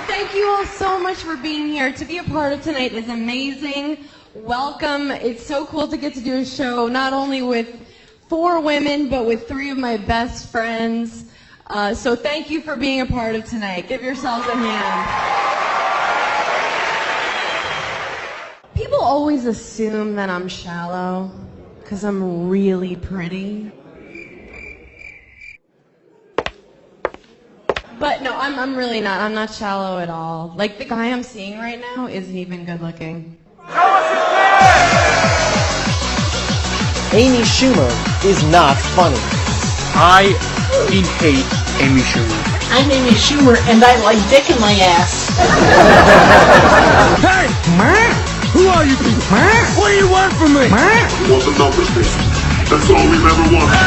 Thank you all so much for being here. To be a part of tonight is amazing. Welcome. It's so cool to get to do a show not only with 4 women, but with 3 of my best friends. So thank you for being a part of tonight. Give yourselves a hand. People always assume that I'm shallow because I'm really pretty. But no, I'm really not. I'm not shallow at all. Like, the guy I'm seeing right now isn't even good looking. Amy Schumer is not funny. I hate Amy Schumer. I'm Amy Schumer, and I like dick in my ass. Hey! Who are you people? What do you want from me? We want the numbers, baby. That's all we've ever wanted.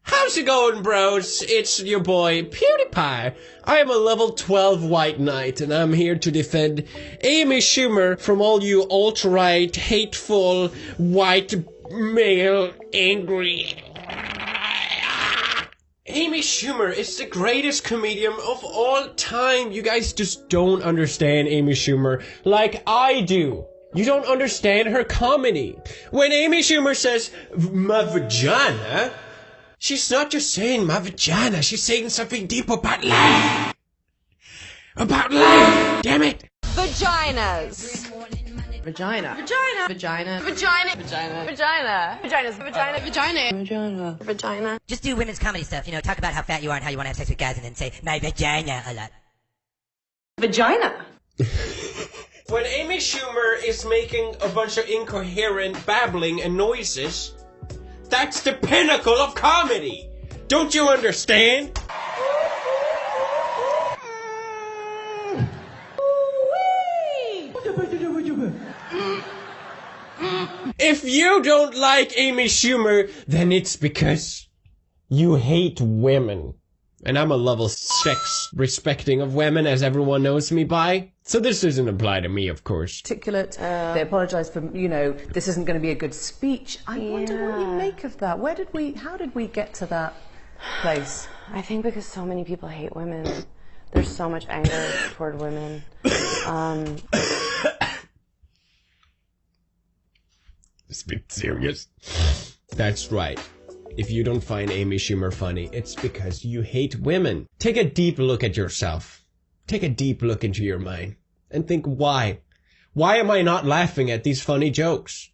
How's it going, bros? It's your boy, PewDiePie. I am a level 12 white knight, and I'm here to defend Amy Schumer from all you alt-right, hateful, white, male, angry... Amy Schumer is the greatest comedian of all time. You guys just don't understand Amy Schumer like I do. You don't understand her comedy. When Amy Schumer says, my vagina... she's not just saying my vagina, she's saying something deep about life. About life, damn it. Vaginas. Vagina. Vagina. Vagina. Vagina. Vagina. Vagina. Vaginas. Vagina. Vagina. Vagina. Vagina. Just do women's comedy stuff, you know, talk about how fat you are and how you want to have sex with guys and then say, my vagina a lot. Vagina. When Amy Schumer is making a bunch of incoherent babbling and noises, that's the pinnacle of comedy! Don't you understand? If you don't like Amy Schumer, then it's because you hate women. And I'm a level 6 respecting of women, as everyone knows me by. So this doesn't apply to me, of course. Articulate. They apologised for, you know, this isn't going to be a good speech. I wonder what you make of that. How did we get to that place? I think because so many people hate women. There's so much anger toward women. It's a bit serious. That's right. If you don't find Amy Schumer funny, it's because you hate women. Take a deep look at yourself. Take a deep look into your mind. And think why. Why am I not laughing at these funny jokes?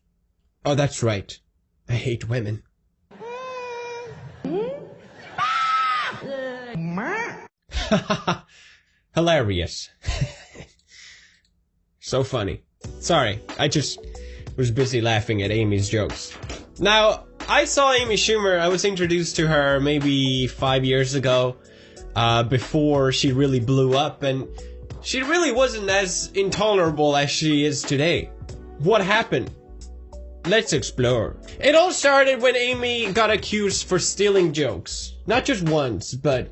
Oh, that's right. I hate women. Hilarious. So funny. Sorry, I just was busy laughing at Amy's jokes. Now, I saw Amy Schumer, I was introduced to her maybe 5 years ago, before she really blew up, and she really wasn't as intolerable as she is today. What happened? Let's explore. It all started when Amy got accused for stealing jokes. Not just once, but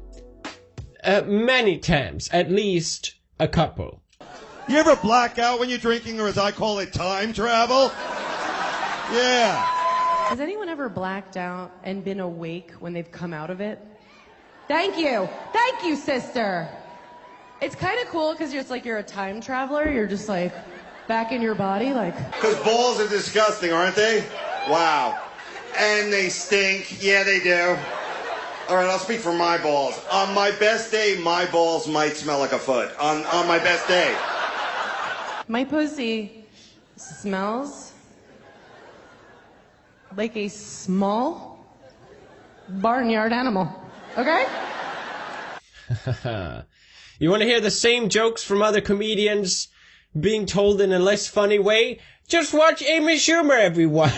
many times. At least a couple. You ever black out when you're drinking, or as I call it, time travel? Yeah. Has anyone ever blacked out and been awake when they've come out of it? Thank you. Thank you, sister. It's kind of cool because it's like you're a time traveler. You're just like back in your body, like... Because balls are disgusting, aren't they? Wow. And they stink. Yeah, they do. All right, I'll speak for my balls. On my best day, my balls might smell like a foot. On my best day. My pussy smells like a small barnyard animal. Okay? You want to hear the same jokes from other comedians being told in a less funny way? Just watch Amy Schumer, everyone.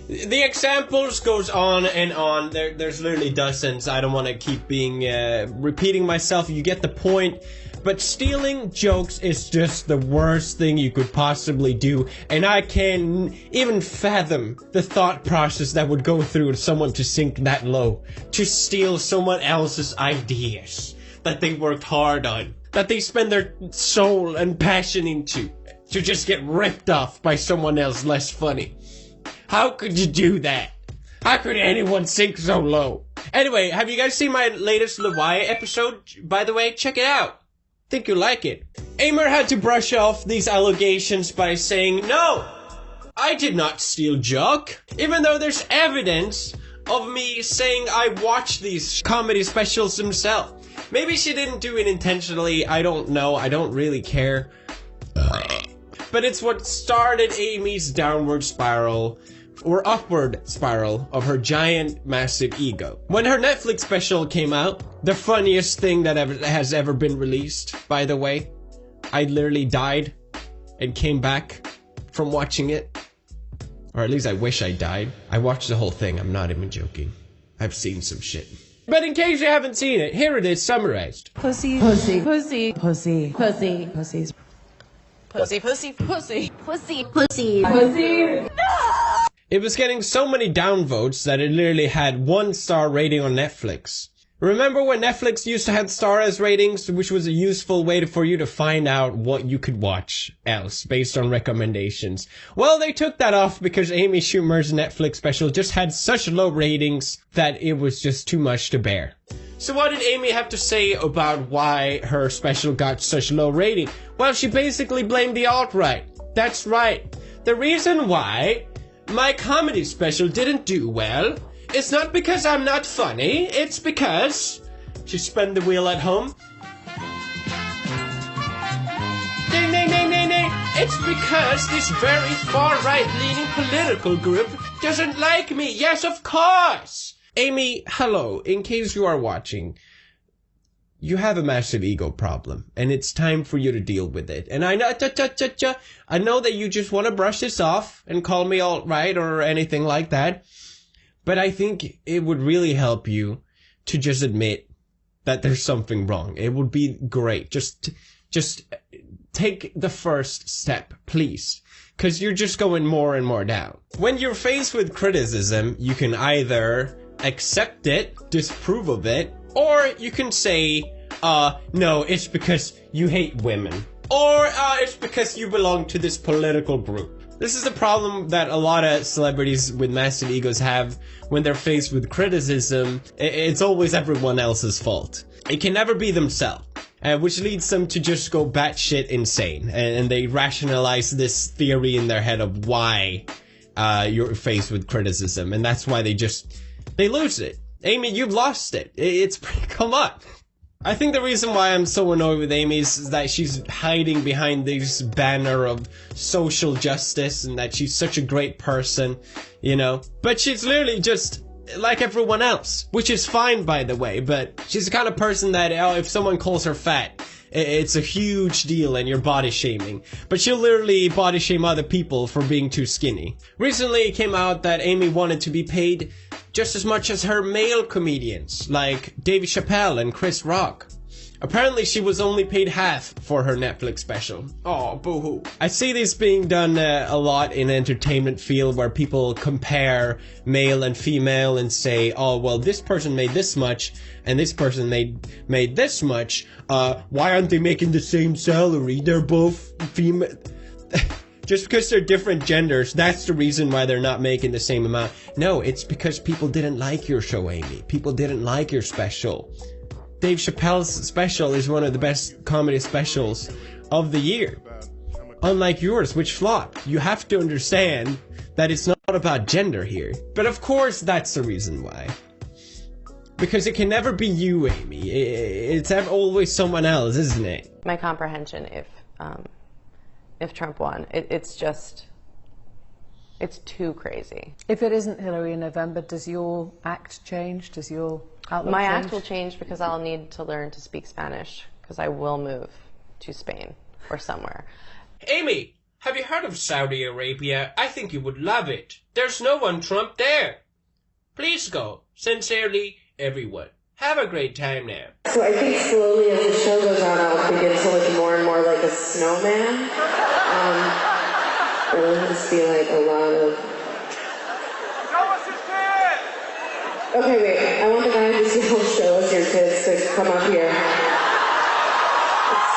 The examples goes on and on. There's literally dozens. I don't want to keep repeating myself. You get the point. But stealing jokes is just the worst thing you could possibly do. And I can't even fathom the thought process that would go through someone to sink that low. To steal someone else's ideas that they worked hard on. That they spend their soul and passion into. to just get ripped off by someone else less funny. How could you do that? How could anyone sink so low? Anyway, have you guys seen my latest Lawai episode? By the way, check it out. Think you'll like it. Amer had to brush off these allegations by saying, "No, I did not steal Jock," even though there's evidence of me saying I watched these comedy specials himself. Maybe she didn't do it intentionally, I don't know, I don't really care. But it's what started Amy's downward spiral, or upward spiral, of her giant, massive ego. When her Netflix special came out, the funniest thing that has ever been released, by the way, I literally died and came back from watching it. Or at least I wish I died. I watched the whole thing, I'm not even joking. I've seen some shit. But in case you haven't seen it, here it is summarized. Pussy, pussy, pussy, pussy, pussy, pussies. Pussy, pussy, pussy, Pussy, pussy, pussy. It was getting so many downvotes that it literally had 1-star rating on Netflix. Remember when Netflix used to have stars ratings, which was a useful way for you to find out what you could watch else based on recommendations? Well, they took that off because Amy Schumer's Netflix special just had such low ratings that it was just too much to bear. So what did Amy have to say about why her special got such low rating? Well, she basically blamed the alt-right. That's right. The reason why my comedy special didn't do well, it's not because I'm not funny, it's because... She spun the wheel at home. Ding, ding, ding, ding, ding. It's because this very far-right leaning political group doesn't like me. Yes, of course. Amy, hello. In case you are watching, you have a massive ego problem, and it's time for you to deal with it. And I know, I know that you just want to brush this off and call me alt-right or anything like that. But I think it would really help you to just admit that there's something wrong. It would be great. Just take the first step, please. Because you're just going more and more down. When you're faced with criticism, you can either accept it, disapprove of it, or you can say, no, it's because you hate women. Or, it's because you belong to this political group. This is the problem that a lot of celebrities with massive egos have when they're faced with criticism. It's always everyone else's fault. It can never be themselves. Which leads them to just go batshit insane. And they rationalize this theory in their head of why you're faced with criticism. And that's why they lose it. Amy, you've lost it. Come on. I think the reason why I'm so annoyed with Amy is that she's hiding behind this banner of social justice and that she's such a great person, you know. But she's literally just like everyone else, which is fine, by the way, but she's the kind of person that, if someone calls her fat, it's a huge deal and you're body shaming. But she'll literally body shame other people for being too skinny. Recently it came out that Amy wanted to be paid just as much as her male comedians, like Dave Chappelle and Chris Rock. Apparently she was only paid half for her Netflix special. Oh, boo-hoo. I see this being done a lot in the entertainment field where people compare male and female and say, oh, well, this person made this much and this person made this much. Why aren't they making the same salary? They're both female. Just because they're different genders, that's the reason why they're not making the same amount. No, it's because people didn't like your show, Amy. People didn't like your special. Dave Chappelle's special is one of the best comedy specials of the year. Unlike yours, which flopped. You have to understand that it's not about gender here. But of course that's the reason why. Because it can never be you, Amy. It's always someone else, isn't it? My comprehension if Trump won, it's too crazy. If it isn't Hillary in November, does your act change? Does your outlook My change? act will change because I'll need to learn to speak Spanish because I will move to Spain or somewhere. Amy, have you heard of Saudi Arabia? I think you would love it. There's no one Trump there. Please go. Sincerely, everyone. Have a great time now. So I think slowly as the show goes on, I'll begin to look more and more like a snowman. It'll just be like a lot of... Okay, wait. I want the guys to show us your kids to come up here.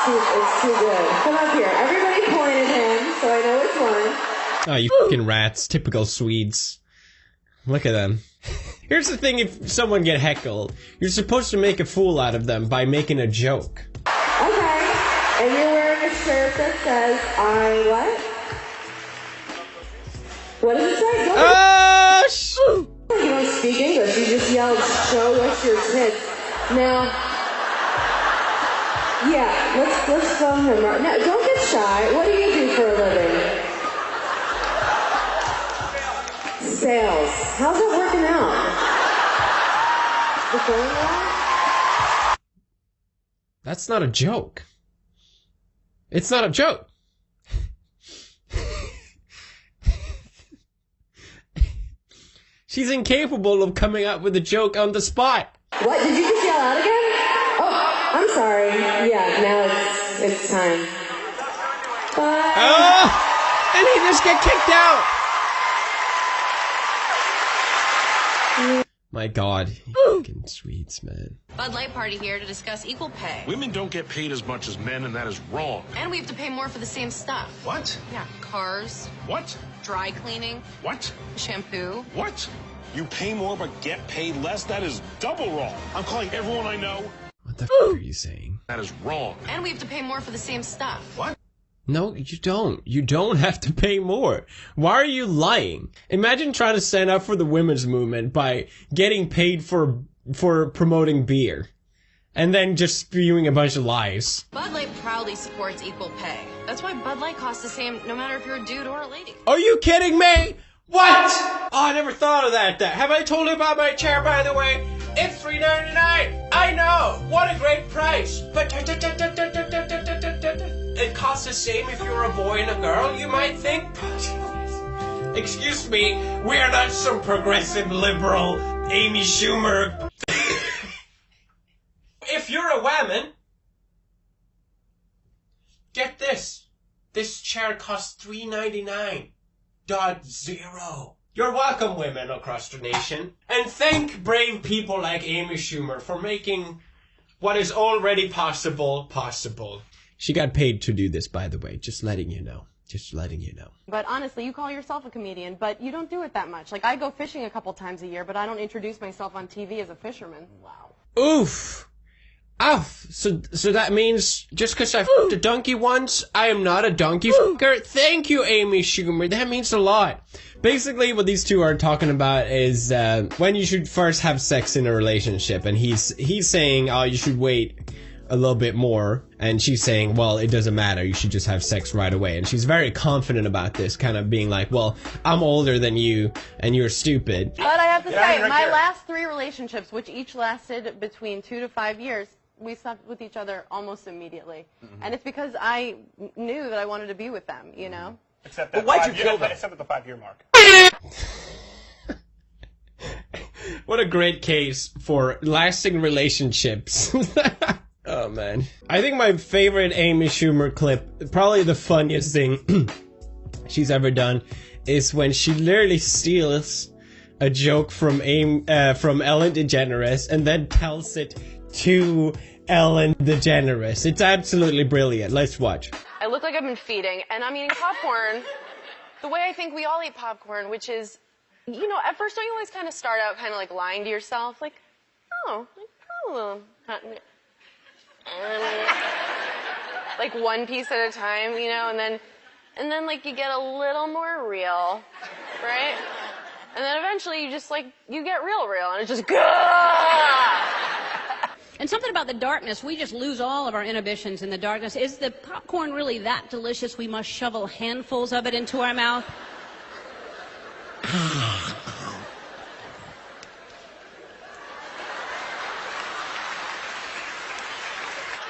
It's too good. Come up here. Everybody point at him. Oh, you fucking rats. Typical Swedes. Look at them. Here's the thing, if someone get heckled, you're supposed to make a fool out of them by making a joke. Okay. And you're wearing a shirt that says, I what? What does it say? You don't speak English. You just yelled, show us your tits. Now, yeah, let's film him. Now, don't get shy. What do you do for a living? Sales. How's that working out? Is it going well? That's not a joke. It's not a joke. She's incapable of coming up with a joke on the spot. What? Did you just yell out again? Oh, I'm sorry. Yeah, now it's time. Bye. Oh! And he just get kicked out! My God. Fucking Swedes, man. Bud Light party here to discuss equal pay. Women don't get paid as much as men, and that is wrong. And we have to pay more for the same stuff. What? Yeah, cars. What? Dry cleaning. What? Shampoo. What? You pay more but get paid less? That is double wrong. I'm calling everyone I know. What the fuck are you saying? That is wrong. And we have to pay more for the same stuff. What? No, you don't. You don't have to pay more. Why are you lying? Imagine trying to stand up for the women's movement by getting paid for promoting beer. And then just spewing a bunch of lies. Bud Light proudly supports equal pay. That's why Bud Light costs the same no matter if you're a dude or a lady. Are you kidding me? What? Oh, I never thought of that. Have I told you about my chair, by the way? It's $3.99. I know. What a great price. But it costs the same if you're a boy and a girl, you might think. Excuse me, we're not some progressive liberal Amy Schumer. If you're a woman, get this. This chair costs $3.99. .0. You're welcome, women across the nation. And thank brave people like Amy Schumer for making what is already possible. She got paid to do this, by the way. Just letting you know. But honestly, you call yourself a comedian, but you don't do it that much. Like, I go fishing a couple times a year, but I don't introduce myself on TV as a fisherman. Wow. Oof. So that means just because I f***ed a donkey once, I am not a donkey fucker? Thank you, Amy Schumer. That means a lot. Basically, what these two are talking about is when you should first have sex in a relationship. And he's saying, oh, you should wait a little bit more. And she's saying, well, it doesn't matter. You should just have sex right away. And she's very confident about this, kind of being like, well, I'm older than you, and you're stupid. But I have to say, my last 3 relationships, which each lasted between 2 to 5 years, we slept with each other almost immediately. Mm-hmm. And it's because I knew that I wanted to be with them, you know? Except that why'd you kill them? Except at the 5-year mark. What a great case for lasting relationships. Oh, man. I think my favorite Amy Schumer clip, probably the funniest thing she's ever done, is when she literally steals a joke from Ellen DeGeneres and then tells it to Ellen DeGeneres. It's absolutely brilliant. Let's watch. I look like I've been feeding, and I'm eating popcorn the way I think we all eat popcorn, which is, you know, at first don't you always kind of start out kind of like lying to yourself? Like, like one piece at a time, you know, and then like you get a little more real, right? And then eventually you just like, you get real, and it's just, gah! And something about the darkness, we just lose all of our inhibitions in the darkness. Is the popcorn really that delicious we must shovel handfuls of it into our mouth?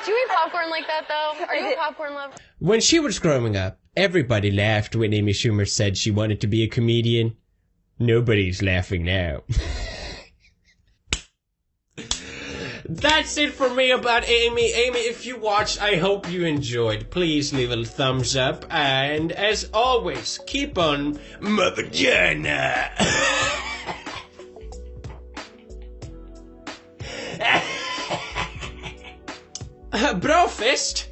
Do you eat popcorn like that, though? Are you a popcorn lover? When she was growing up, everybody laughed when Amy Schumer said she wanted to be a comedian. Nobody's laughing now. That's it for me about Amy. Amy, if you watched, I hope you enjoyed. Please leave a thumbs up. And as always, keep on my vagina. Bro fist.